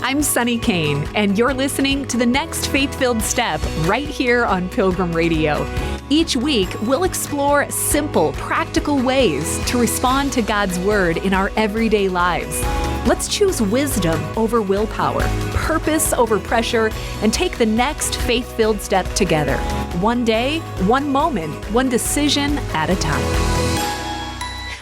I'm Sunny Kane, and you're listening to the next Faith-Filled Step right here on Pilgrim Radio. Each week, we'll explore simple, practical ways to respond to God's Word in our everyday lives. Let's choose wisdom over willpower, purpose over pressure, and take the next faith-filled step together. One day, one moment, one decision at a time.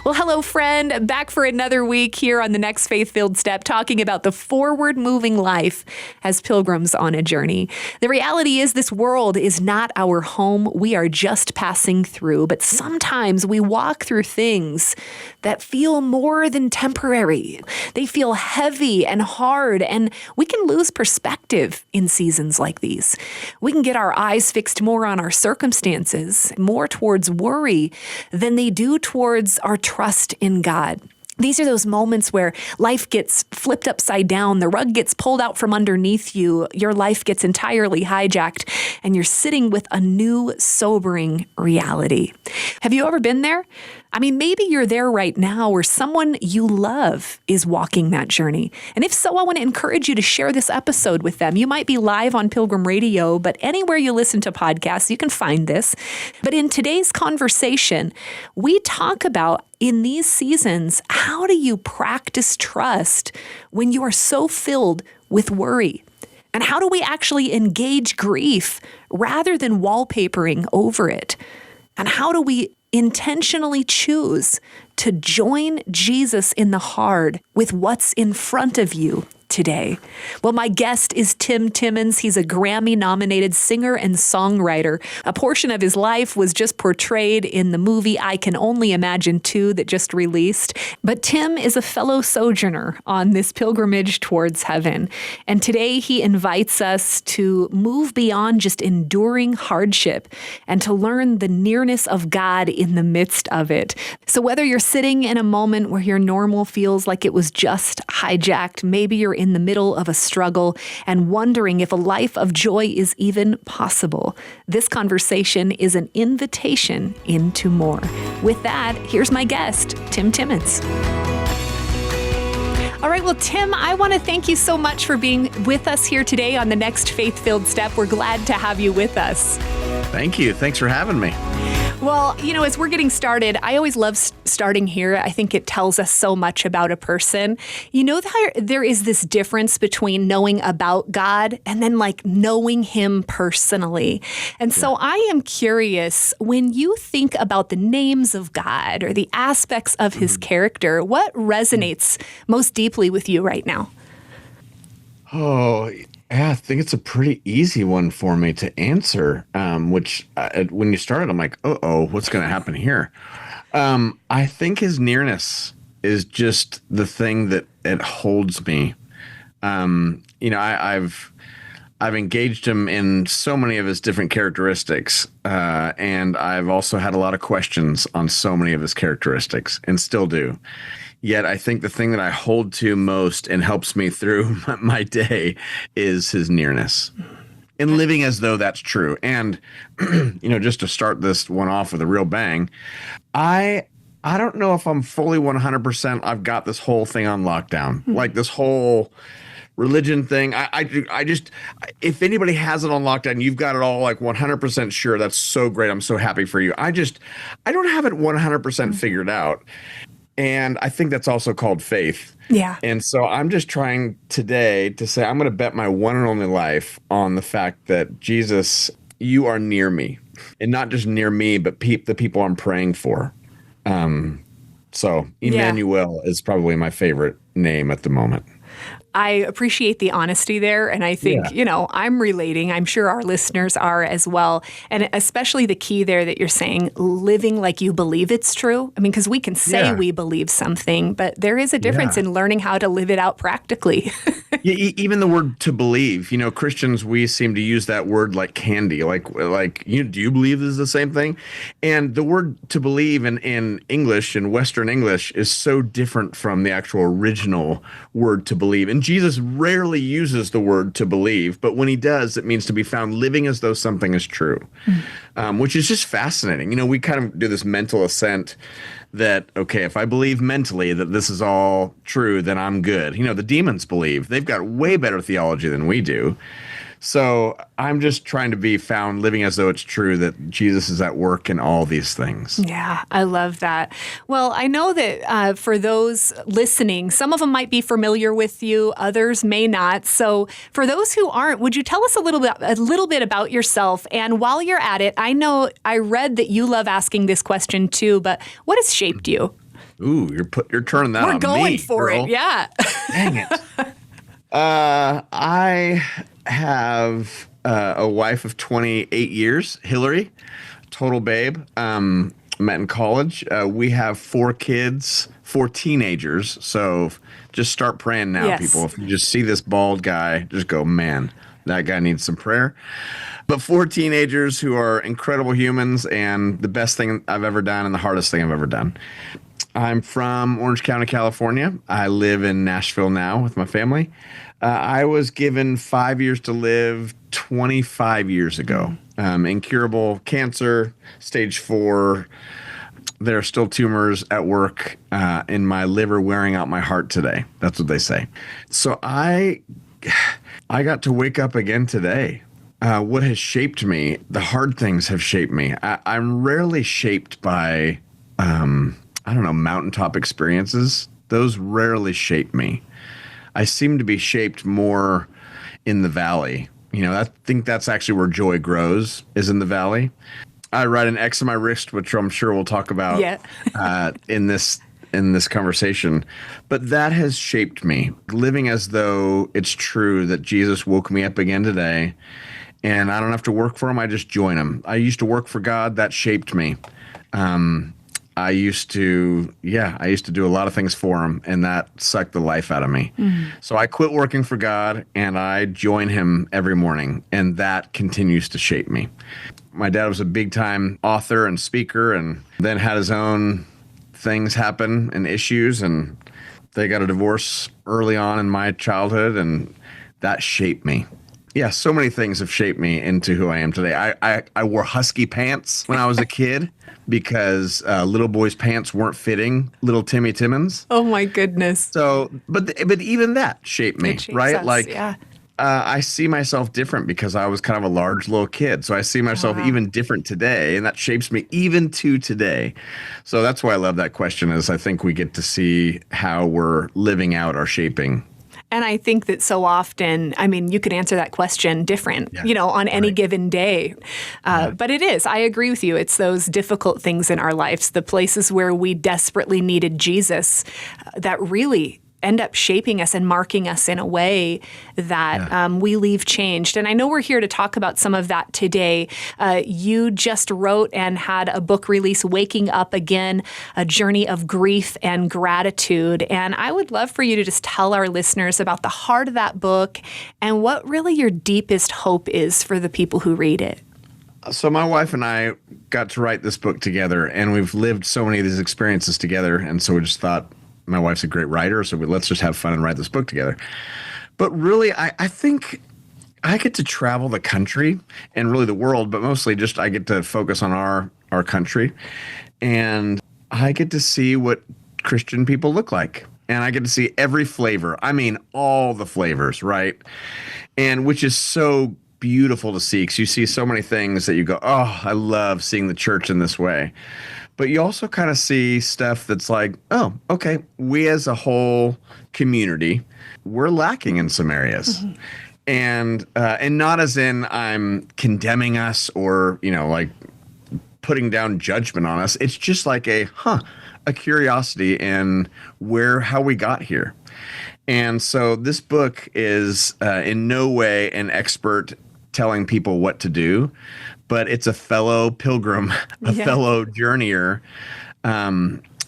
Well, hello, friend. Back for another week here on the next Faith-Filled Step, talking about the forward-moving life as pilgrims on a journey. The reality is this world is not our home. We are just passing through, but sometimes we walk through things that feel more than temporary. They feel heavy and hard, and we can lose perspective in seasons like these. We can get our eyes fixed more on our circumstances, more towards worry than they do towards our trust in God. These are those moments where life gets flipped upside down, the rug gets pulled out from underneath you, your life gets entirely hijacked, and you're sitting with a new, sobering reality. Have you ever been there? I mean, maybe you're there right now, or someone you love is walking that journey. And if so, I want to encourage you to share this episode with them. You might be live on Pilgrim Radio, but anywhere you listen to podcasts, you can find this. But in today's conversation, we talk about, in these seasons, how do you practice trust when you are so filled with worry? And how do we actually engage grief rather than wallpapering over it? And how do we intentionally choose to join Jesus in the hard with what's in front of you today? Well, my guest is Timmons. He's a Grammy-nominated singer and songwriter. A portion of his life was just portrayed in the movie I Can Only Imagine 2 that just released. But Tim is a fellow sojourner on this pilgrimage towards heaven. And today he invites us to move beyond just enduring hardship and to learn the nearness of God in the midst of it. So whether you're sitting in a moment where your normal feels like it was just hijacked, maybe you're in the middle of a struggle and wondering if a life of joy is even possible, this conversation is an invitation into more. With that, here's my guest, Timmons. All right, well, Tim, I want to thank you so much for being with us here today on the next Faith-Filled Step. We're glad to have you with us. Thank you. Thanks for having me. Well, as we're getting started, I always love starting here. I think it tells us so much about a person. There is this difference between knowing about God and then knowing Him personally. And so I am curious, when you think about the names of God or the aspects of His character, what resonates most deeply with you right now? Oh, yeah, I think it's a pretty easy one for me to answer, which when you started, I'm like, what's going to happen here? I think His nearness is just the thing that it holds me. I've engaged Him in so many of His different characteristics, and I've also had a lot of questions on so many of His characteristics, and still do. Yet I think the thing that I hold to most and helps me through my day is His nearness, and living as though that's true. And, just to start this one off with a real bang, I don't know if I'm fully 100%. I've got this whole thing on lockdown, like this whole religion thing. I just, if anybody has it on lockdown, you've got it all 100% sure. That's so great. I'm so happy for you. I don't have it 100% figured out. And I think that's also called faith. Yeah. And so I'm just trying today to say, I'm going to bet my one and only life on the fact that Jesus, you are near me, and not just near me, but the people I'm praying for. So Emmanuel is probably my favorite name at the moment. I appreciate the honesty there. And I think, I'm relating. I'm sure our listeners are as well. And especially the key there that you're saying, living like you believe it's true. I mean, because we can say we believe something, but there is a difference in learning how to live it out practically. Even the word to believe, Christians, we seem to use that word like candy. Do you believe this is the same thing? And the word to believe in English, in Western English, is so different from the actual original word to believe. And Jesus rarely uses the word to believe, but when He does, it means to be found living as though something is true, which is just fascinating. We kind of do this mental assent that, okay, if I believe mentally that this is all true, then I'm good. The demons believe. They've got way better theology than we do. So I'm just trying to be found living as though it's true that Jesus is at work in all these things. Yeah, I love that. Well, I know that for those listening, some of them might be familiar with you, others may not. So for those who aren't, would you tell us a little bit about yourself? And while you're at it, I know I read that you love asking this question too, but what has shaped you? Ooh, you're turning that on me. We're going for girl. it, yeah. Dang it. I have a wife of 28 years, Hillary, total babe. Met in college. We have 4 kids, 4 teenagers. So just start praying now, Yes. people. If you just see this bald guy, just go, man, that guy needs some prayer. But 4 teenagers who are incredible humans and the best thing I've ever done and the hardest thing I've ever done. I'm from Orange County, California. I live in Nashville now with my family. I was given 5 years to live 25 years ago. Incurable cancer, stage 4. There are still tumors at work in my liver wearing out my heart today. That's what they say. So I got to wake up again today. What has shaped me, the hard things have shaped me. I'm rarely shaped by, mountaintop experiences. Those rarely shape me. I seem to be shaped more in the valley. I think that's actually where joy grows, is in the valley. I ride an X on my wrist, which I'm sure we'll talk about in this conversation. But that has shaped me, living as though it's true that Jesus woke me up again today, and I don't have to work for him. I just join him. I used to work for God. That shaped me. I used to do a lot of things for him, and that sucked the life out of me. Mm-hmm. So I quit working for God, and I join him every morning, and that continues to shape me. My dad was a big-time author and speaker, and then had his own things happen and issues, and they got a divorce early on in my childhood, and that shaped me. Yeah, so many things have shaped me into who I am today. I wore husky pants when I was a kid because little boys' pants weren't fitting little Timmy Timmons. Oh my goodness. So, but even that shaped me, right? Us, I see myself different because I was kind of a large little kid. So I see myself even different today, and that shapes me even to today. So that's why I love that question, is I think we get to see how we're living out our shaping. And I think that so often, you could answer that question different, on any given day. But it is. I agree with you. It's those difficult things in our lives, the places where we desperately needed Jesus, that really end up shaping us and marking us in a way that we leave changed. And I know we're here to talk about some of that today. You just wrote and had a book release, Waking Up Again, A Journey of Grief and Gratitude. And I would love for you to just tell our listeners about the heart of that book and what really your deepest hope is for the people who read it. So my wife and I got to write this book together, and we've lived so many of these experiences together. And so we just thought, my wife's a great writer, so let's just have fun and write this book together. But really, I think I get to travel the country and really the world, but mostly just I get to focus on our country. And I get to see what Christian people look like. And I get to see every flavor. All the flavors, right? And which is so beautiful to see, because you see so many things that you go, oh, I love seeing the church in this way. But you also kind of see stuff that's like, oh, okay, we as a whole community, we're lacking in some areas. Mm-hmm. And not as in I'm condemning us or, putting down judgment on us. It's just like a curiosity in how we got here. And so this book is in no way an expert telling people what to do, but it's a fellow pilgrim, fellow journeyer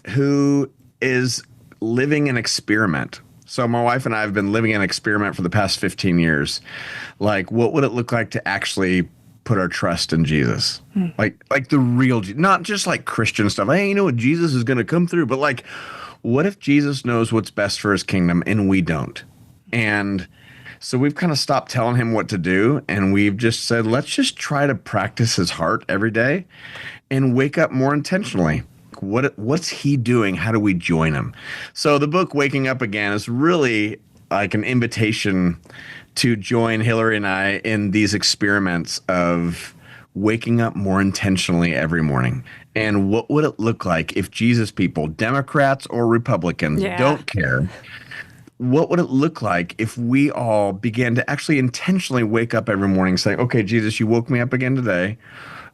who is living an experiment. So my wife and I have been living an experiment for the past 15 years. Like, what would it look like to actually put our trust in Jesus? Like the real, not just like Christian stuff. Hey, Jesus is going to come through, but like, what if Jesus knows what's best for his kingdom and we don't? And so we've kind of stopped telling him what to do, and we've just said, let's just try to practice his heart every day and wake up more intentionally. what's he doing? How do we join him? So the book Waking Up Again is really like an invitation to join Hillary and I in these experiments of waking up more intentionally every morning. And what would it look like if Jesus people, Democrats or Republicans, don't care? What would it look like if we all began to actually intentionally wake up every morning saying, okay, Jesus, you woke me up again today.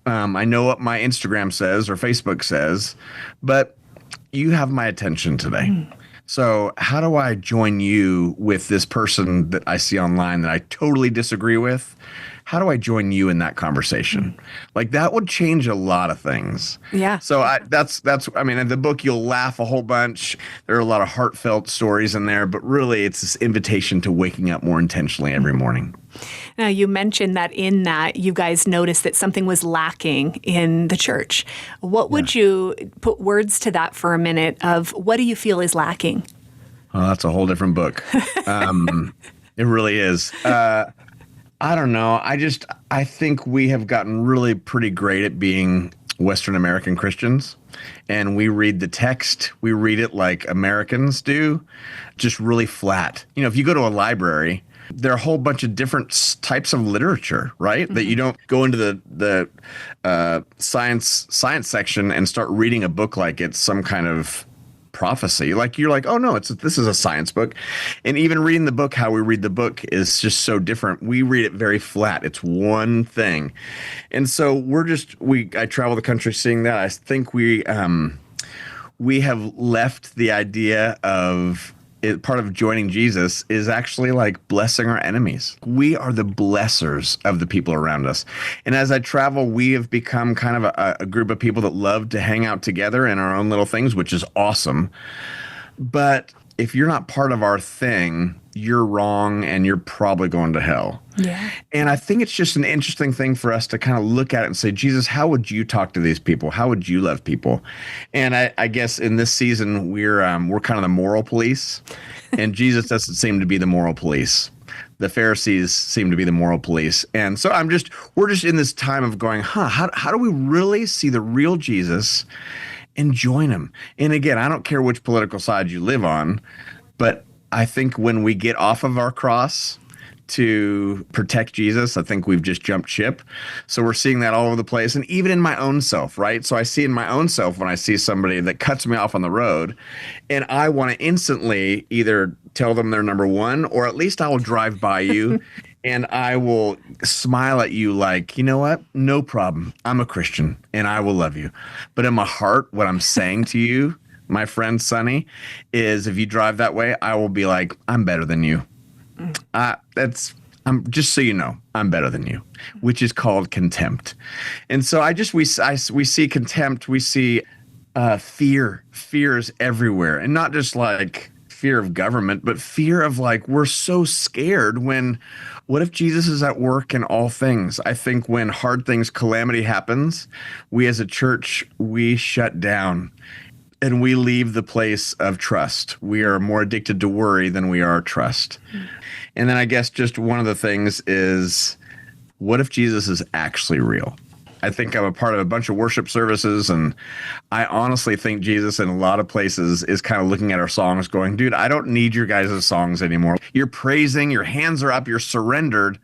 I know what my Instagram says or Facebook says, but you have my attention today. So how do I join you with this person that I see online that I totally disagree with? How do I join you in that conversation? Like that would change a lot of things. Yeah. So I mean, in the book, you'll laugh a whole bunch. There are a lot of heartfelt stories in there, but really it's this invitation to waking up more intentionally every morning. Now, you mentioned that in that you guys noticed that something was lacking in the church. What would you put words to that for a minute of what do you feel is lacking? Oh, that's a whole different book. It really is. I don't know. I think we have gotten really pretty great at being Western American Christians. And we read the text, we read it like Americans do, just really flat. You know, if you go to a library, there are a whole bunch of different types of literature, right? That you don't go into the science section and start reading a book like it's some kind of prophecy. Like you're like, oh no, this is a science book. And even reading the book, how we read the book is just so different. We read it very flat. It's one thing. And so I travel the country seeing that. I think we have left the idea of part of joining Jesus is actually like blessing our enemies. We are the blessers of the people around us. And as I travel, we have become kind of a group of people that love to hang out together in our own little things, which is awesome. But if you're not part of our thing, you're wrong and you're probably going to hell. Yeah. And I think it's just an interesting thing for us to kind of look at it and say, Jesus, how would you talk to these people? How would you love people? And I guess in this season, we're kind of the moral police, and Jesus doesn't seem to be the moral police. The Pharisees seem to be the moral police. And so we're just in this time of going, how do we really see the real Jesus and join him? And again, I don't care which political side you live on, but I think when we get off of our cross to protect Jesus, I think we've just jumped ship. So we're seeing that all over the place. And even in my own self, right? So I see in my own self when I see somebody that cuts me off on the road, and I want to instantly either tell them they're number one, or at least I will drive by you and I will smile at you like, you know what? No problem. I'm a Christian and I will love you. But in my heart, what I'm saying to you, my friend Sonny, is if you drive that way, I will be like, I'm better than you. I'm just so you know, I'm better than you, which is called contempt. And so we see contempt, we see fear. Fear is everywhere, and not just like fear of government, but fear of like we're so scared when. What if Jesus is at work in all things? I think when hard things, calamity happens, we as a church, we shut down. And we leave the place of trust. We are more addicted to worry than we are trust. And then I guess just one of the things is, what if Jesus is actually real? I think I'm a part of a bunch of worship services, and I honestly think Jesus in a lot of places is kind of looking at our songs going, dude, I don't need your guys' songs anymore. You're praising, your hands are up, you're surrendered.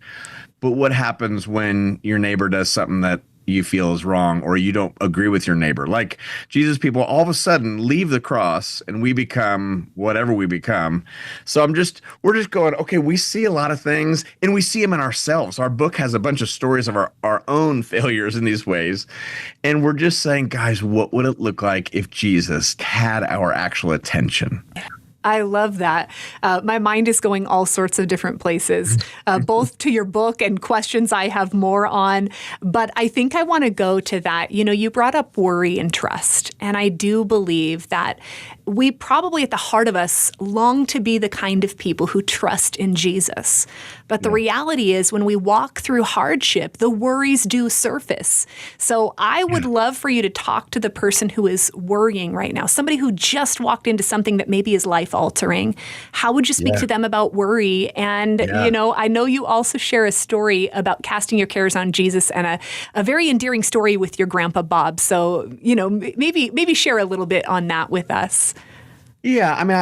But what happens when your neighbor does something that you feel is wrong, or you don't agree with your neighbor? Like Jesus people all of a sudden leave the cross and we become whatever we become. So we're just going, okay, we see a lot of things and we see them in ourselves. Our book has a bunch of stories of our own failures in these ways. And we're just saying, guys, what would it look like if Jesus had our actual attention? I love that. My mind is going all sorts of different places, both to your book and questions I have more on. But I think I want to go to that. You know, you brought up worry and trust. And I do believe that we probably at the heart of us long to be the kind of people who trust in Jesus. But the reality is when we walk through hardship, the worries do surface. So I would love for you to talk to the person who is worrying right now, somebody who just walked into something that maybe is life life altering. How would you speak to them about worry? And, I know you also share a story about casting your cares on Jesus and a very endearing story with your grandpa Bob. So, maybe share a little bit on that with us. Yeah. I mean,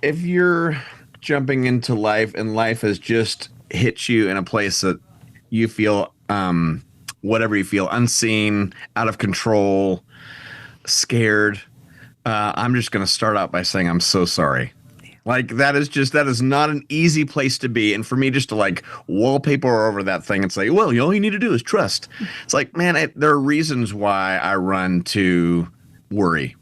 if you're jumping into life and life has just hit you in a place that you feel, whatever you feel, unseen, out of control, scared, I'm just going to start out by saying I'm so sorry. Like that is not an easy place to be. And for me just to like wallpaper over that thing and say, well, all you need to do is trust. It's like, man, there are reasons why I run to worry.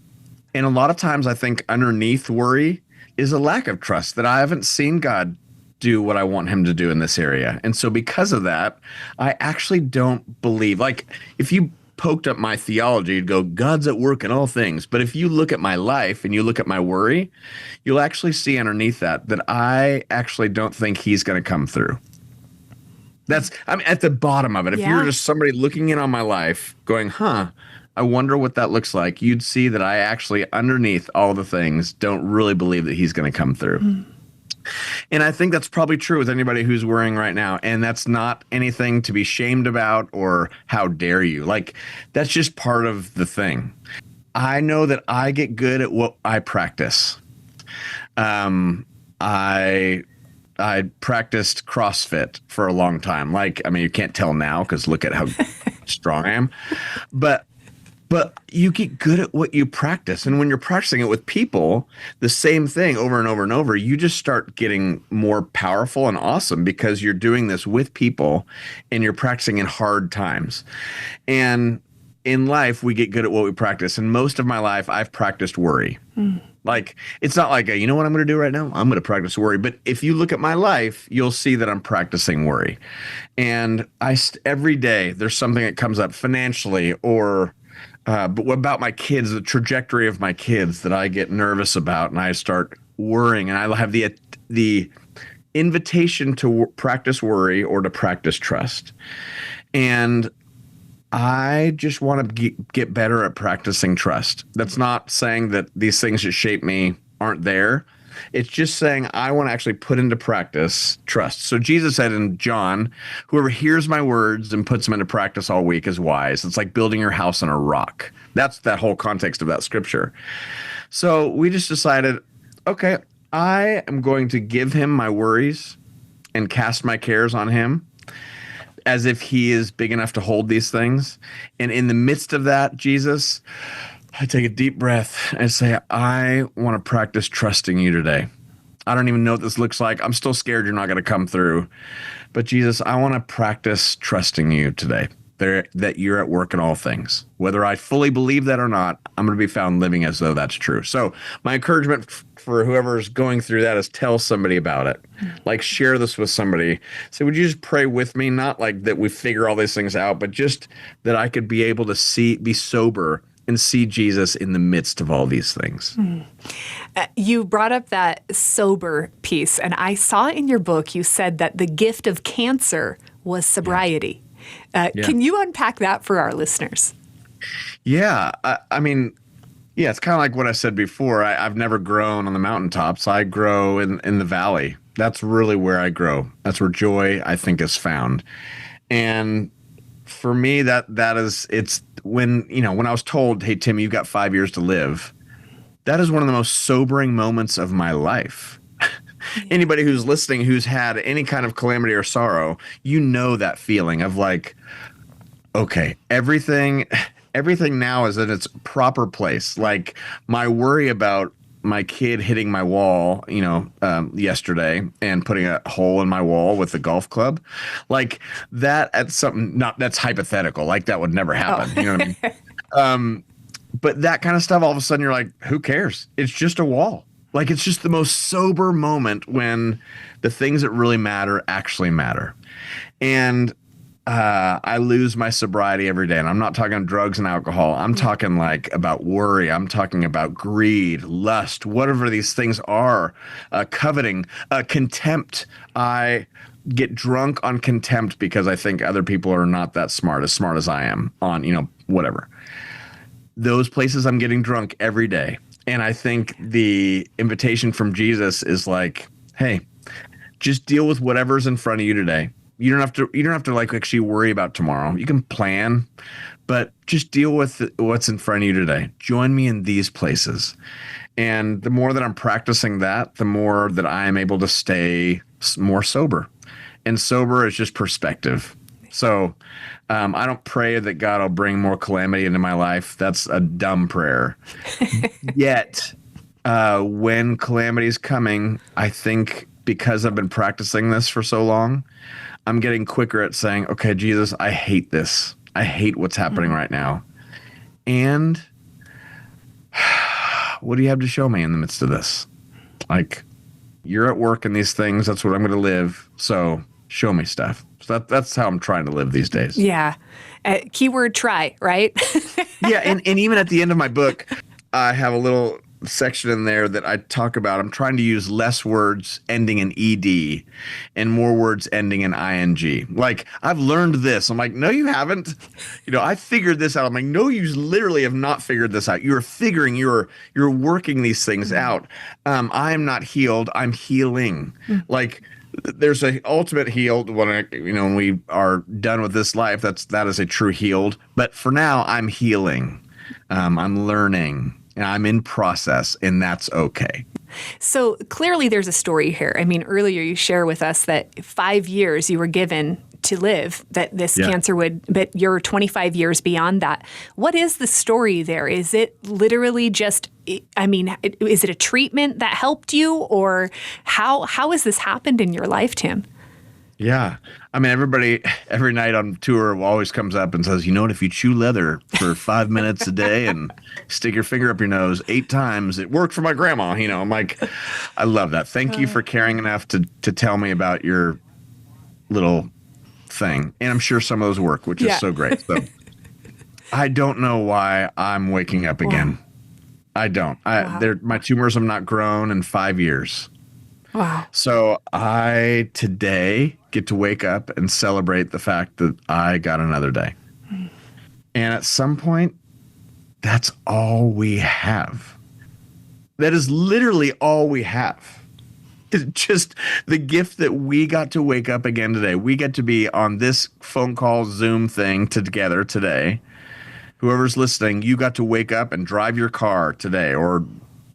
And a lot of times I think underneath worry is a lack of trust that I haven't seen God do what I want him to do in this area. And so because of that, I actually don't believe, like if you poked up my theology, you'd go, God's at work in all things. But if you look at my life and you look at my worry, you'll actually see underneath that I actually don't think he's going to come through. I'm at the bottom of it. If you're just somebody looking in on my life going, I wonder what that looks like, you'd see that I actually underneath all the things don't really believe that he's going to come through. And I think that's probably true with anybody who's worrying right now. And that's not anything to be shamed about or how dare you. Like, that's just part of the thing. I know that I get good at what I practice. I practiced CrossFit for a long time. Like, I mean, you can't tell now because look at how strong I am. But you get good at what you practice. And when you're practicing it with people, the same thing over and over and over, you just start getting more powerful and awesome because you're doing this with people and you're practicing in hard times. And in life, we get good at what we practice. And most of my life, I've practiced worry. Like, it's not like, you know what I'm going to do right now? I'm going to practice worry. But if you look at my life, you'll see that I'm practicing worry. And every day, there's something that comes up financially or but what about my kids, the trajectory of my kids that I get nervous about and I start worrying and I have the invitation to practice worry or to practice trust. And I just want to get better at practicing trust. That's not saying that these things that shape me aren't there. It's just saying I want to actually put into practice trust. So Jesus said in John, whoever hears my words and puts them into practice all week is wise. It's like building your house on a rock. That's that whole context of that scripture. So we just decided, okay, I am going to give him my worries and cast my cares on him as if he is big enough to hold these things. And in the midst of that, Jesus, I take a deep breath and say, I want to practice trusting you today. I don't even know what this looks like. I'm still scared you're not going to come through. But Jesus, I want to practice trusting you today, that you're at work in all things. Whether I fully believe that or not, I'm going to be found living as though that's true. So my encouragement for whoever's going through that is tell somebody about it. Like, share this with somebody. Say, would you just pray with me? Not like that we figure all these things out, but just that I could be able to be sober and see Jesus in the midst of all these things. You brought up that sober piece, and I saw in your book you said that the gift of cancer was sobriety. Can you unpack that for our listeners? Yeah. I mean, it's kind of like what I said before. I've never grown on the mountaintops. I grow in the valley. That's really where I grow. That's where joy, I think, is found. And for me, it's when I was told, hey, Tim, you've got 5 years to live. That is one of the most sobering moments of my life. Anybody who's listening, who's had any kind of calamity or sorrow, that feeling of like, okay, everything now is in its proper place. Like my worry about my kid hitting my wall, yesterday and putting a hole in my wall with the golf club, like that's hypothetical. Like that would never happen. You know what I mean? But that kind of stuff, all of a sudden you're like, who cares? It's just a wall. Like, it's just the most sober moment when the things that really matter actually matter. And I lose my sobriety every day. And I'm not talking drugs and alcohol. I'm talking like about worry. I'm talking about greed, lust, whatever these things are, coveting, contempt. I get drunk on contempt because I think other people are not that smart as I am on, whatever. Those places I'm getting drunk every day. And I think the invitation from Jesus is like, hey, just deal with whatever's in front of you today. You don't have to like actually worry about tomorrow. You can plan, but just deal with what's in front of you today. Join me in these places. And the more that I'm practicing that, the more that I am able to stay more sober. And sober is just perspective. So I don't pray that God will bring more calamity into my life. That's a dumb prayer. Yet, when calamity is coming, I think because I've been practicing this for so long, I'm getting quicker at saying, okay, Jesus, I hate this. I hate what's happening right now. And what do you have to show me in the midst of this? Like, you're at work in these things. That's what I'm going to live. So show me stuff. So that's how I'm trying to live these days. Yeah. Keyword try, right? Yeah. And even at the end of my book, I have a little section in there that I talk about. I'm trying to use less words ending in ED and more words ending in ING. Like, I've learned this. I'm like, no, you haven't. I figured this out. I'm like, no, you literally have not figured this out. You're figuring, you're working these things out. I am not healed. I'm healing. Like, there's a ultimate healed when we are done with this life. That is a true healed. But for now, I'm healing. I'm learning. And I'm in process, and that's okay. So clearly there's a story here. I mean, earlier you share with us that 5 years you were given to live, that this cancer but you're 25 years beyond that. What is the story there? Is it literally just, is it a treatment that helped you, or how has this happened in your life, Tim? Yeah. Everybody every night on tour always comes up and says, if you chew leather for 5 minutes a day and stick your finger up your nose 8 times, it worked for my grandma. I'm like, I love that. Thank you for caring enough to tell me about your little thing. And I'm sure some of those work, which is so great. So I don't know why I'm waking up again. I don't. My tumors have not grown in 5 years. Wow. So I today get to wake up and celebrate the fact that I got another day. And at some point, that's all we have. That is literally all we have. It's just the gift that we got to wake up again today. We get to be on this phone call, Zoom thing together today. Whoever's listening, you got to wake up and drive your car today, or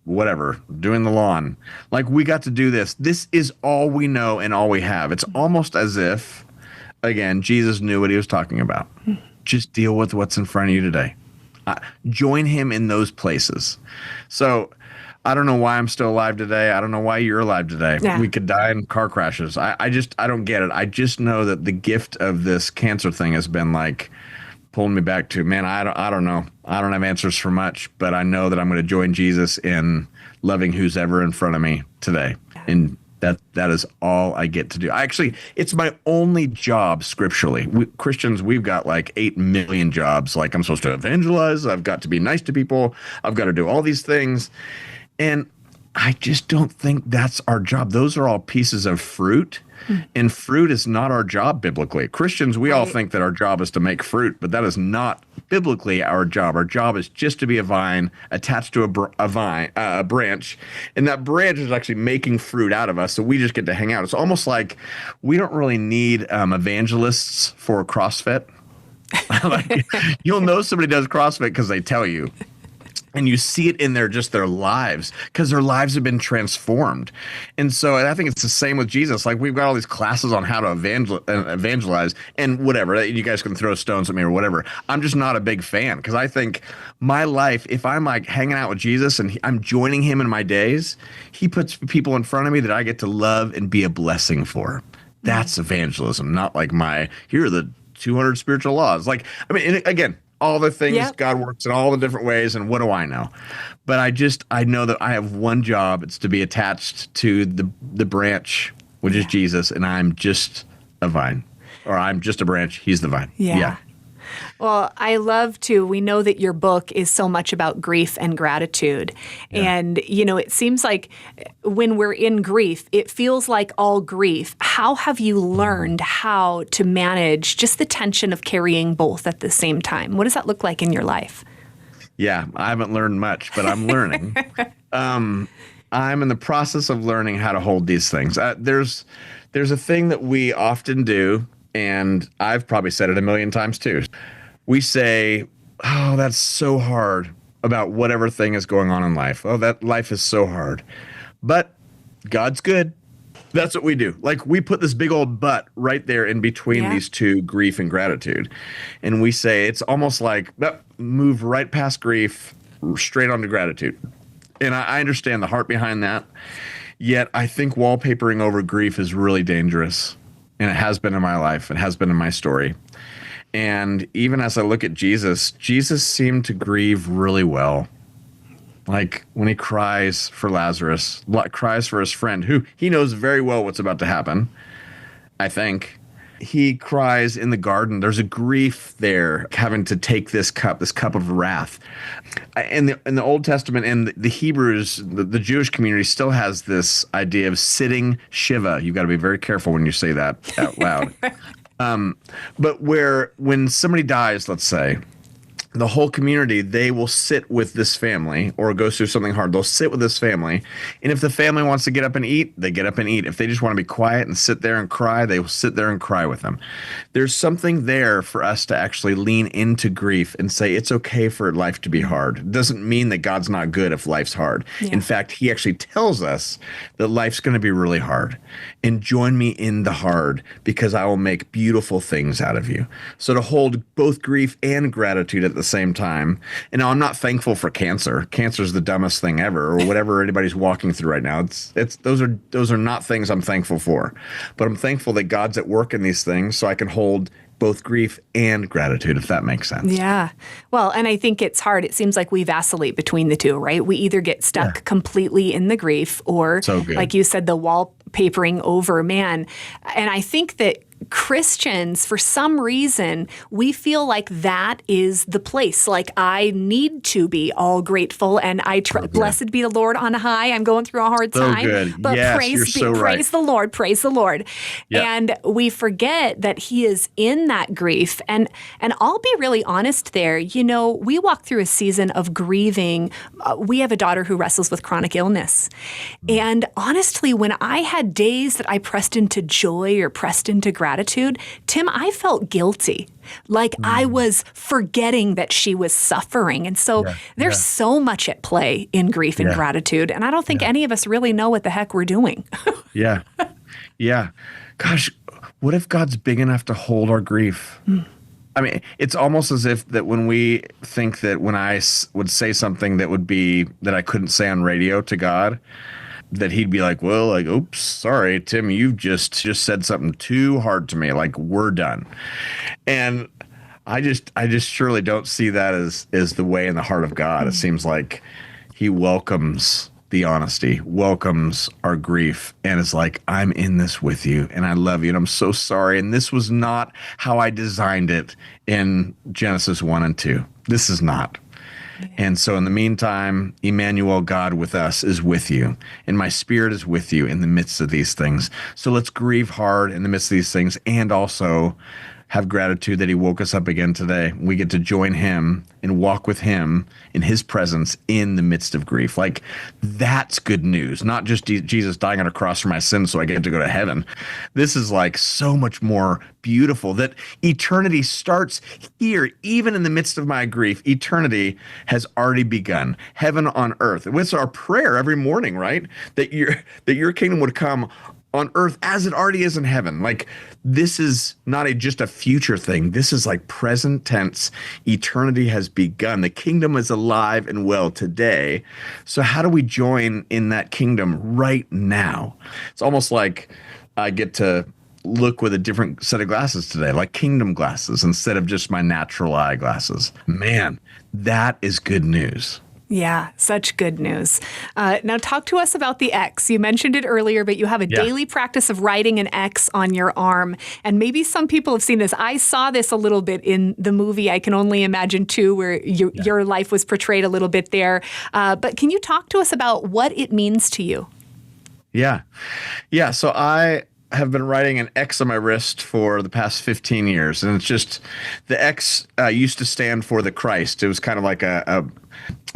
whatever, doing the lawn. Like, we got to do this. This is all we know and all we have. It's almost as if, again, Jesus knew what he was talking about. Just deal with what's in front of you today. Join him in those places. So I don't know why I'm still alive today. I don't know why you're alive today. Yeah. We could die in car crashes. I don't get it. I just know that the gift of this cancer thing has been like pulling me back to, man, I don't know. I don't have answers for much, but I know that I'm going to join Jesus in loving who's ever in front of me today. And that is all I get to do. It's my only job scripturally. Christians, we've got like 8 million jobs. Like, I'm supposed to evangelize. I've got to be nice to people. I've got to do all these things. And I just don't think that's our job. Those are all pieces of fruit. And fruit is not our job biblically. Christians, we all think that our job is to make fruit, but that is not biblically our job. Our job is just to be a vine attached to a branch, and that branch is actually making fruit out of us, so we just get to hang out. It's almost like we don't really need evangelists for CrossFit. Like, you'll know somebody does CrossFit because they tell you. And you see it in their lives, because their lives have been transformed. And so I think it's the same with Jesus. Like, we've got all these classes on how to evangelize and whatever. You guys can throw stones at me or whatever. I'm just not a big fan, because I think my life, if I'm like hanging out with Jesus and I'm joining him in my days, he puts people in front of me that I get to love and be a blessing for. That's evangelism, not like here are the 200 spiritual laws. Like, again, all the things God works in all the different ways, and what do I know? But I know that I have one job. It's to be attached to the branch, which is Jesus, and I'm just a vine. Or I'm just a branch. He's the vine. Yeah. Well, I love to, we know that your book is so much about grief and gratitude. Yeah. And, it seems like when we're in grief, it feels like all grief. How have you learned how to manage just the tension of carrying both at the same time? What does that look like in your life? Yeah, I haven't learned much, but I'm learning. I'm in the process of learning how to hold these things. There's a thing that we often do, and I've probably said it a million times too. We say, "Oh, that's so hard," about whatever thing is going on in life. Oh, that life is so hard. But God's good. That's what we do. Like we put this big old but right there in between these two, grief and gratitude. And we say it's almost like move right past grief, straight onto gratitude. And I understand the heart behind that. Yet I think wallpapering over grief is really dangerous. And it has been in my life. It has been in my story. And even as I look at Jesus, Jesus seemed to grieve really well. Like when he cries for Lazarus, cries for his friend, who he knows very well what's about to happen, I think. He cries in the garden. There's a grief there, having to take this cup of wrath. In the Old Testament and the Hebrews, the Jewish community still has this idea of sitting Shiva. You've got to be very careful when you say that out loud. But when somebody dies, let's say, the whole community, they will sit with this family or go through something hard. They'll sit with this family. And if the family wants to get up and eat, they get up and eat. If they just want to be quiet and sit there and cry, they will sit there and cry with them. There's something there for us to actually lean into grief and say, it's okay for life to be hard. It doesn't mean that God's not good if life's hard. Yeah. In fact, he actually tells us that life's going to be really hard. And join me in the hard because I will make beautiful things out of you. So to hold both grief and gratitude at the same time. And now I'm not thankful for cancer. Cancer is the dumbest thing ever, or whatever anybody's walking through right now. Those are not things I'm thankful for. But I'm thankful that God's at work in these things so I can hold both grief and gratitude, if that makes sense. Yeah. Well, and I think it's hard. It seems like we vacillate between the two, right? We either get stuck completely in the grief or, like you said, the wallpapering over, man. And I think that Christians, for some reason, we feel like that is the place. Like I need to be all grateful and blessed be the Lord on high. I'm going through a hard time. Good. But yes, praise the Lord, praise the Lord. Yep. And we forget that he is in that grief. And I'll be really honest there. You know, we walk through a season of grieving. We have a daughter who wrestles with chronic illness. And honestly, when I had days that I pressed into joy or pressed into gratitude, Tim, I felt guilty. Like I was forgetting that she was suffering. And so there's so much at play in grief and gratitude. And I don't think any of us really know what the heck we're doing. Yeah. Gosh, what if God's big enough to hold our grief? I mean, it's almost as if that when we think that when I would say something that would be that I couldn't say on radio to God, that he'd be like, well, like, oops, sorry, Tim, you've just said something too hard to me. Like, we're done. And I just surely don't see that as the way in the heart of God. It seems like he welcomes the honesty, welcomes our grief, and is like, I'm in this with you, and I love you, and I'm so sorry. And this was not how I designed it in Genesis 1 and 2. This is not. And so in the meantime, Emmanuel, God with us, is with you. And my spirit is with you in the midst of these things. So let's grieve hard in the midst of these things and also have gratitude that he woke us up again today. We get to join him and walk with him in his presence in the midst of grief. Like, that's good news. Not just Jesus dying on a cross for my sins so I get to go to heaven. This is like so much more beautiful that eternity starts here, even in the midst of my grief. Eternity has already begun. Heaven on earth. It's our prayer every morning, right? That your kingdom would come on earth as it already is in heaven. Like, this is not just a future thing. This is like present tense. Eternity has begun. The kingdom is alive and well today. So how do we join in that kingdom right now? It's almost like I get to look with a different set of glasses today, like kingdom glasses instead of just my natural eye glasses. Man, that is good news. Yeah, such good news. Now talk to us about the X. You mentioned it earlier, but you have a daily practice of writing an X on your arm. And maybe some people have seen this. I saw this a little bit in the movie I Can Only Imagine 2, where your life was portrayed a little bit there. But can you talk to us about what it means to you? Yeah. So have been writing an X on my wrist for the past 15 years. And it's just the X used to stand for the Christ. It was kind of like a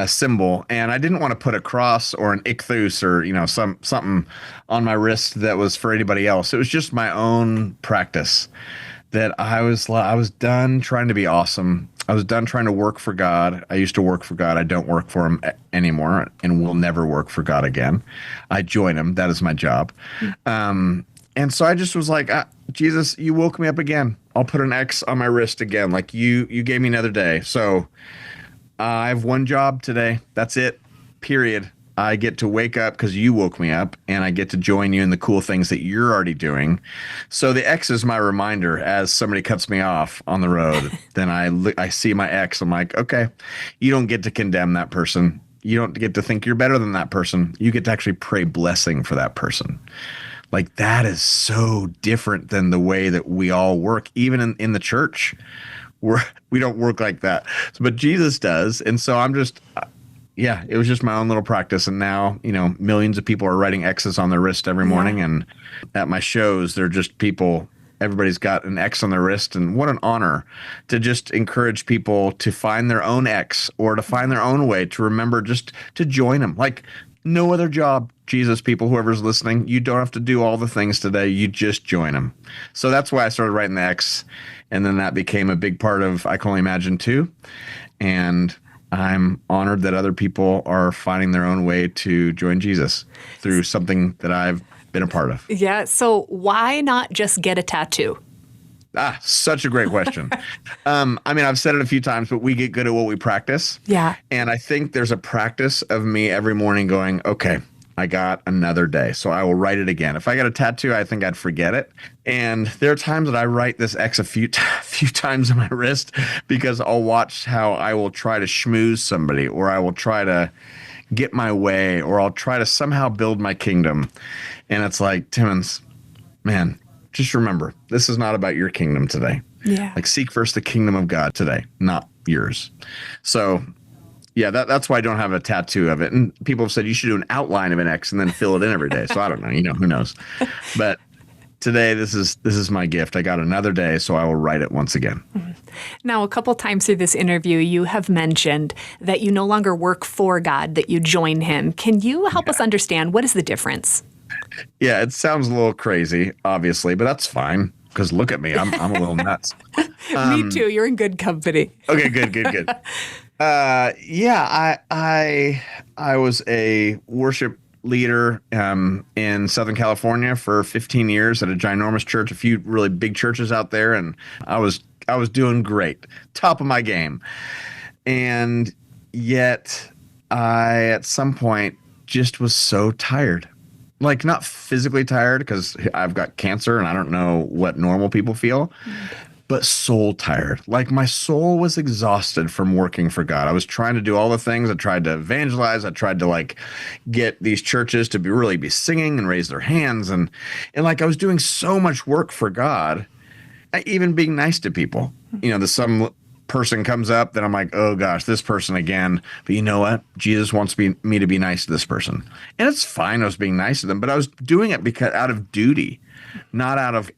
symbol. And I didn't want to put a cross or an ichthus or, something on my wrist that was for anybody else. It was just my own practice that I was done trying to be awesome. I was done trying to work for God. I used to work for God. I don't work for him anymore and will never work for God again. I join him. That is my job. And so I just was like, Jesus, you woke me up again. I'll put an X on my wrist again. Like you gave me another day. So I have one job today. That's it. Period. I get to wake up because you woke me up, and I get to join you in the cool things that you're already doing. So the X is my reminder as somebody cuts me off on the road. Then I see my X. I'm like, okay, you don't get to condemn that person. You don't get to think you're better than that person. You get to actually pray blessing for that person. Like that is so different than the way that we all work, even in the church. We don't work like that, but Jesus does. And so I'm just, it was just my own little practice. And now, millions of people are writing X's on their wrist every morning. And at my shows, they're just people, everybody's got an X on their wrist. And what an honor to just encourage people to find their own X or to find their own way to remember just to join them. Like no other job, Jesus people, whoever's listening, you don't have to do all the things today. You just join them. So that's why I started writing the X. And then that became a big part of I Can Only Imagine 2. And I'm honored that other people are finding their own way to join Jesus through something that I've been a part of. Yeah. So why not just get a tattoo? Such a great question. I've said it a few times, but we get good at what we practice. Yeah. And I think there's a practice of me every morning going, okay, I got another day, so I will write it again. If I got a tattoo, I think I'd forget it. And there are times that I write this X a few times on my wrist because I'll watch how I will try to schmooze somebody, or I will try to get my way, or I'll try to somehow build my kingdom. And it's like, Timmons, man, just remember, this is not about your kingdom today. Yeah. Like seek first the kingdom of God today, not yours. So yeah, that's why I don't have a tattoo of it. And people have said you should do an outline of an X and then fill it in every day. So I don't know, who knows? But today, this is my gift. I got another day, so I will write it once again. Now, a couple times through this interview, you have mentioned that you no longer work for God, that you join him. Can you help us understand what is the difference? Yeah, it sounds a little crazy, obviously, but that's fine. Because look at me, I'm a little nuts. Me too. You're in good company. Okay, good. I was a worship leader in Southern California for 15 years at a ginormous church, a few really big churches out there, and I was doing great, top of my game. And yet I at some point just was so tired. Like not physically tired because I've got cancer and I don't know what normal people feel, but soul tired. Like my soul was exhausted from working for God. I was trying to do all the things. I tried to evangelize. I tried to get these churches to really be singing and raise their hands. And I was doing so much work for God, even being nice to people. Some person comes up that I'm like, oh gosh, this person again. But you know what? Jesus wants me to be nice to this person. And it's fine. I was being nice to them, but I was doing it because out of duty, not out of,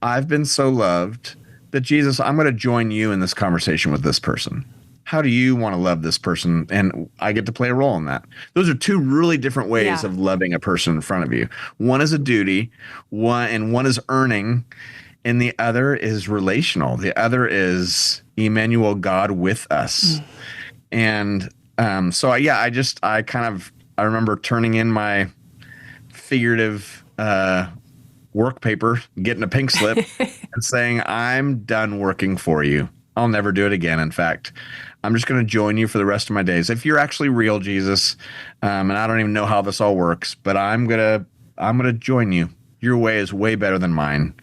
I've been so loved that Jesus, I'm going to join you in this conversation with this person. How do you want to love this person? And I get to play a role in that. Those are two really different ways of loving a person in front of you. One is a duty, one is earning, and the other is relational. The other is Emmanuel, God with us. And I remember turning in my figurative work paper, getting a pink slip and saying, I'm done working for you. I'll never do it again. In fact, I'm just going to join you for the rest of my days. If you're actually real, Jesus, and I don't even know how this all works, but I'm going to join you. Your way is way better than mine.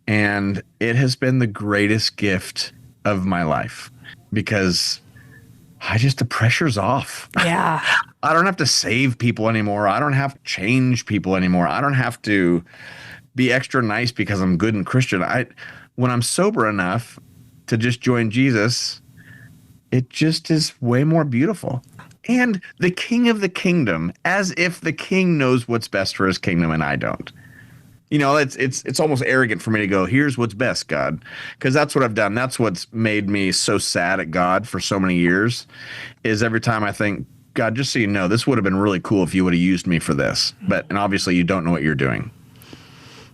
And it has been the greatest gift of my life because the pressure's off. Yeah. I don't have to save people anymore. I don't have to change people anymore. I don't have to be extra nice because I'm good and Christian. When I'm sober enough to just join Jesus, it just is way more beautiful. And the king of the kingdom, as if the king knows what's best for his kingdom and I don't. It's almost arrogant for me to go, here's what's best, God, because that's what I've done. That's what's made me so sad at God for so many years, is every time I think, God, just so you know, this would have been really cool if you would have used me for this. And obviously you don't know what you're doing.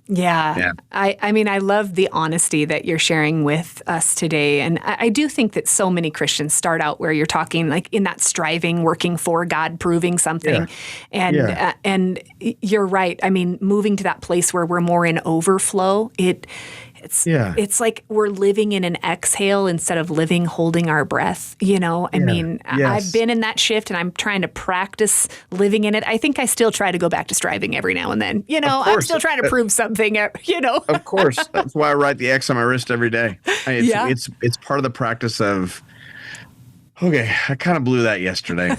Yeah. Yeah. I mean, I love the honesty that you're sharing with us today. And I do think that so many Christians start out where you're talking like in that striving, working for God, proving something. Yeah. And you're right. I mean, moving to that place where we're more in overflow, it's like we're living in an exhale instead of living holding our breath. I mean, Yes. I've been in that shift and I'm trying to practice living in it. I think I still try to go back to striving every now and then. I'm still trying to prove something, Of course. That's why I write the X on my wrist every day. It's part of the practice of, okay, I kind of blew that yesterday.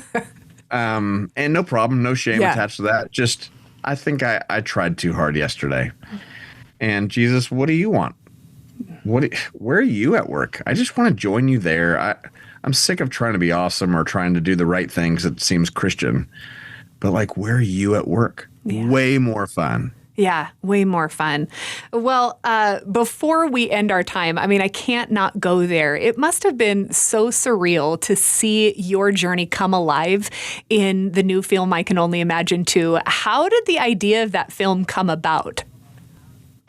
And no problem, no shame attached to that. Just, I think I tried too hard yesterday. And Jesus, what do you want? Where are you at work? I just want to join you there. I'm sick of trying to be awesome or trying to do the right things that seems Christian. But like, where are you at work? Yeah. Way more fun. Yeah, way more fun. Well, before we end our time, I mean, I can't not go there. It must have been so surreal to see your journey come alive in the new film, I Can Only Imagine 2. How did the idea of that film come about?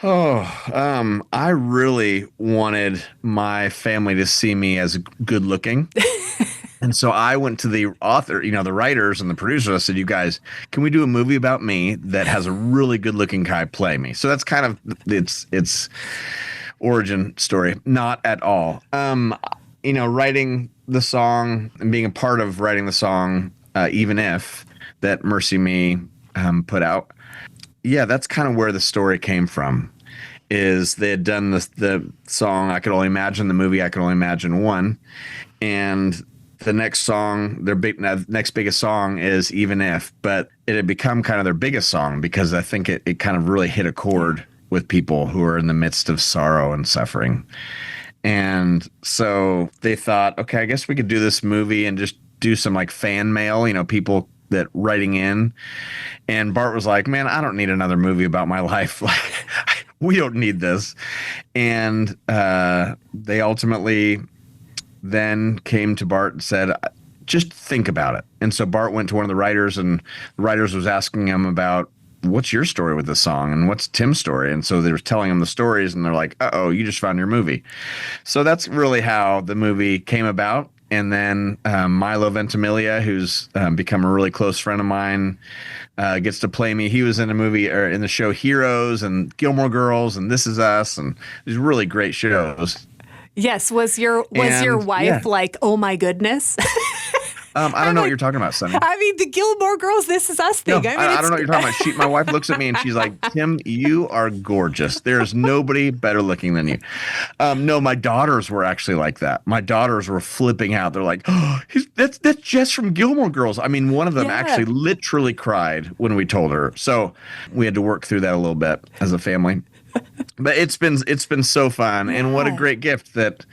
I really wanted my family to see me as good looking. And so I went to the author, the writers and the producers. I said, you guys, can we do a movie about me that has a really good looking guy play me? So that's kind of its origin story. Not at all. Writing the song and being a part of writing the song, Even If, that Mercy Me put out. Yeah, that's kind of where the story came from. Is they had done the song I Could Only Imagine, the movie I Could Only Imagine 1, and the next song, their next biggest song is Even If, but it had become kind of their biggest song because I think it kind of really hit a chord with people who are in the midst of sorrow and suffering. And so they thought, okay, I guess we could do this movie and just do some like fan mail, people that writing in. And Bart was like, man, I don't need another movie about my life. Like, we don't need this. And they ultimately then came to Bart and said, just think about it. And so Bart went to one of the writers, and the writers was asking him about, what's your story with the song and what's Tim's story? And so they were telling him the stories, and they're like, uh-oh, you just found your movie. So that's really how the movie came about. And then Milo Ventimiglia, who's become a really close friend of mine, gets to play me. He was in a movie or in the show Heroes and Gilmore Girls and This Is Us and these really great shows. Yes. Was your wife like, oh my goodness? I don't know what you're talking about, Sonny. I mean, the Gilmore Girls, This Is Us thing. No, I don't know what you're talking about. My wife looks at me and she's like, Tim, you are gorgeous. There's nobody better looking than you. No, my daughters were actually like that. My daughters were flipping out. They're like, oh, that's Jess from Gilmore Girls. I mean, one of them actually literally cried when we told her. So we had to work through that a little bit as a family. But it's been so fun. And what a great gift that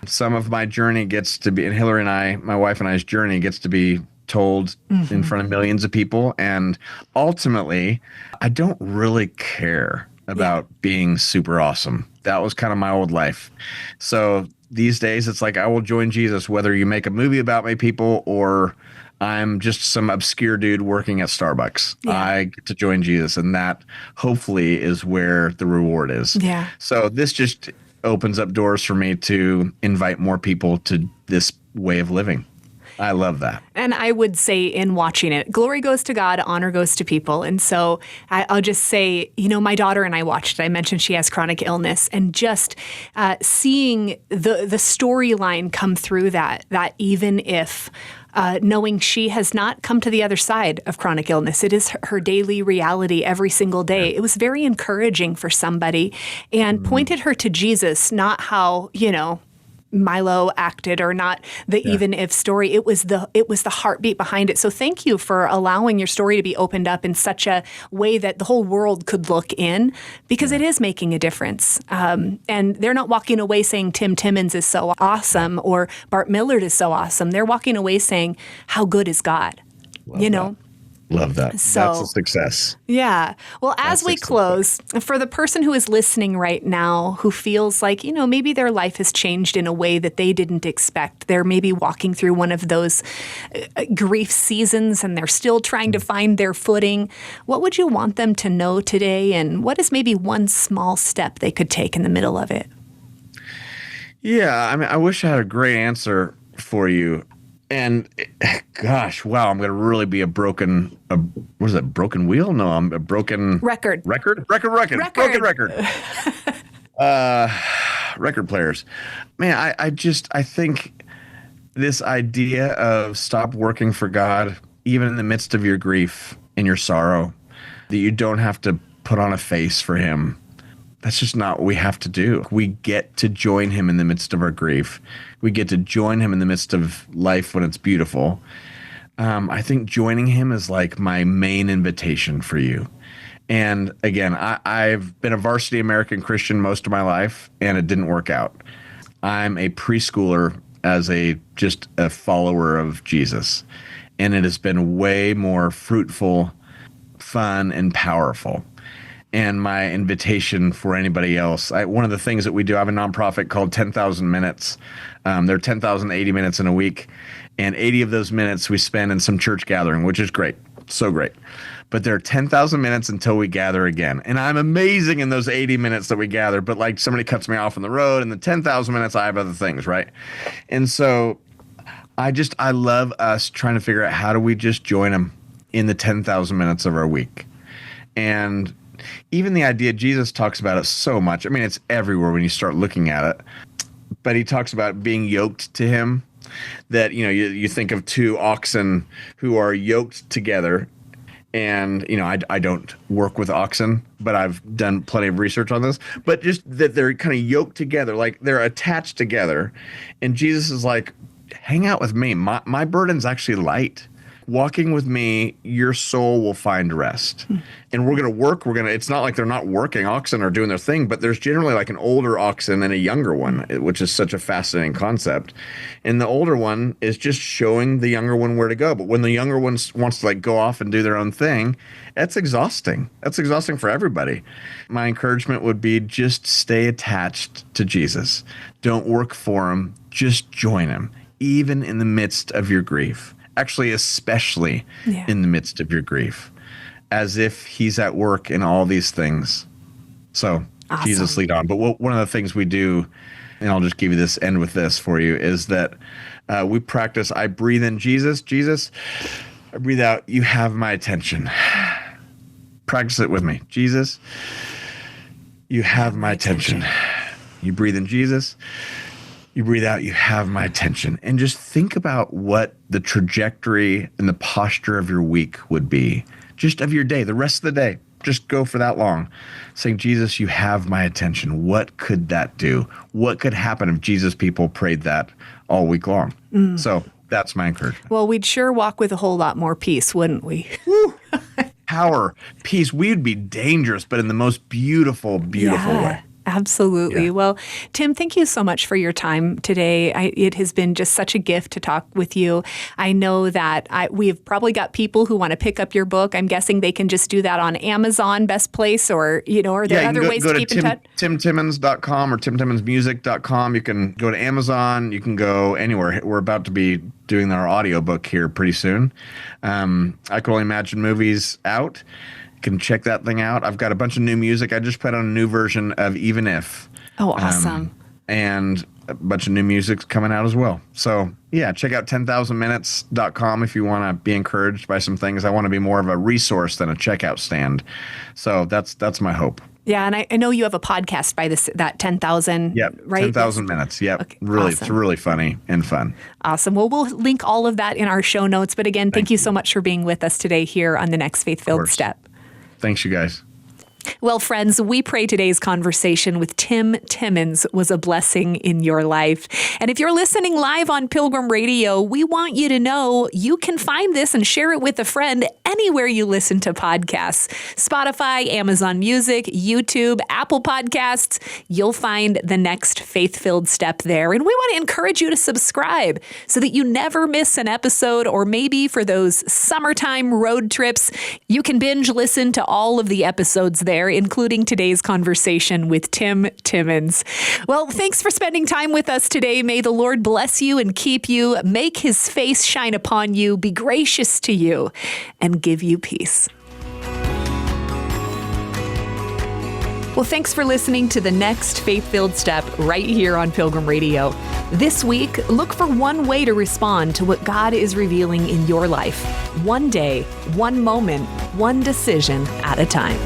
some of my journey gets to be, and Hillary and I, my wife and I's journey gets to be told in front of millions of people. And ultimately, I don't really care about being super awesome. That was kind of my old life. So these days, it's like, I will join Jesus, whether you make a movie about me, people, or I'm just some obscure dude working at Starbucks. Yeah. I get to join Jesus, and that hopefully is where the reward is. Yeah. So this just opens up doors for me to invite more people to this way of living. I love that. And I would say in watching it, glory goes to God, honor goes to people. And so I'll just say, my daughter and I watched it. I mentioned she has chronic illness, and just seeing the storyline come through that even if knowing she has not come to the other side of chronic illness. It is her daily reality every single day. It was very encouraging for somebody and pointed her to Jesus, not how, Milo acted or not the even if story. It was the heartbeat behind it. So thank you for allowing your story to be opened up in such a way that the whole world could look in, because it is making a difference. And they're not walking away saying Tim Timmons is so awesome or Bart Millard is so awesome. They're walking away saying, how good is God? Love that. Love that. So, that's a success. Yeah. Well, as That's we success. close, for the person who is listening right now who feels like, maybe their life has changed in a way that they didn't expect. They're maybe walking through one of those grief seasons and they're still trying to find their footing. What would you want them to know today? And what is maybe one small step they could take in the middle of it? Yeah, I mean, I wish I had a great answer for you. And gosh, wow, I'm going to really be broken wheel? No, I'm a broken Record. Broken record. Record players. Man, I think this idea of stop working for God, even in the midst of your grief and your sorrow, that you don't have to put on a face for him. That's just not what we have to do. We get to join him in the midst of our grief. We get to join him in the midst of life when it's beautiful. I think joining him is like my main invitation for you. And again, I've been a varsity American Christian most of my life, and it didn't work out. I'm a preschooler as just a follower of Jesus. And it has been way more fruitful, fun, and powerful. And my invitation for anybody else, one of the things that we do, I have a nonprofit called 10,000 Minutes. There are 10,080 minutes in a week, and 80 of those minutes we spend in some church gathering, which is great, so great. But there are 10,000 minutes until we gather again. And I'm amazing in those 80 minutes that we gather, but like somebody cuts me off on the road, and the 10,000 minutes I have other things, right? And so I love us trying to figure out how do we just join him in the 10,000 minutes of our week. And even the idea, Jesus talks about it so much. I mean, it's everywhere when you start looking at it. But he talks about being yoked to him, that, you think of two oxen who are yoked together. And, I don't work with oxen, but I've done plenty of research on this. But just that they're kind of yoked together, like they're attached together. And Jesus is like, hang out with me. My burden's actually light. Walking with me, your soul will find rest. And we're going to work. It's not like they're not working. Oxen are doing their thing, but there's generally like an older oxen and a younger one, which is such a fascinating concept. And the older one is just showing the younger one where to go. But when the younger one wants to like go off and do their own thing, that's exhausting. That's exhausting for everybody. My encouragement would be just stay attached to Jesus. Don't work for him. Just join him, even in the midst of your grief. Actually, especially in the midst of your grief, as if he's at work in all these things. So awesome. Jesus, lead on. But one of the things we do, and I'll just give you this, end with this for you, is that we practice, I breathe in Jesus, I breathe out, you have my attention. Practice it with me. Jesus, you have my attention. You breathe in Jesus. You breathe out, you have my attention. And just think about what the trajectory and the posture of your week would be. Just of your day, the rest of the day. Just go for that long. Saying, Jesus, you have my attention. What could that do? What could happen if Jesus people prayed that all week long? So that's my encouragement. Well, we'd sure walk with a whole lot more peace, wouldn't we? Power, peace. We would be dangerous, but in the most beautiful, beautiful way. Absolutely. Yeah. Well, Tim, thank you so much for your time today. It has been just such a gift to talk with you. I know that we've probably got people who want to pick up your book. I'm guessing they can just do that on Amazon, best place, or, are there other ways to keep in touch? TimTimmons.com or TimTimmonsmusic.com. You can go to Amazon. You can go anywhere. We're about to be doing our audiobook here pretty soon. I Could Only Imagine Movies out. Can check that thing out. I've got a bunch of new music. I just put on a new version of Even If. Oh, awesome. And a bunch of new music's coming out as well. So, yeah, check out 10,000minutes.com if you want to be encouraged by some things. I want to be more of a resource than a checkout stand. So that's my hope. Yeah, and I know you have a podcast by that 10,000, right? 10,000 minutes. Yep. Okay, really, awesome. It's really funny and fun. Awesome. Well, we'll link all of that in our show notes. But again, thank you so much for being with us today here on the Next Faith-Filled Step. Thanks, you guys. Well, friends, we pray today's conversation with Tim Timmons was a blessing in your life. And if you're listening live on Pilgrim Radio, we want you to know you can find this and share it with a friend anywhere you listen to podcasts. Spotify, Amazon Music, YouTube, Apple Podcasts. You'll find the next faith-filled step there. And we want to encourage you to subscribe so that you never miss an episode, or maybe for those summertime road trips, you can binge listen to all of the episodes there, including today's conversation with Tim Timmons. Well, thanks for spending time with us today. May the Lord bless you and keep you, make his face shine upon you, be gracious to you, and give you peace. Well, thanks for listening to the next Faith-Filled Step right here on Pilgrim Radio. This week, look for one way to respond to what God is revealing in your life. One day, one moment, one decision at a time.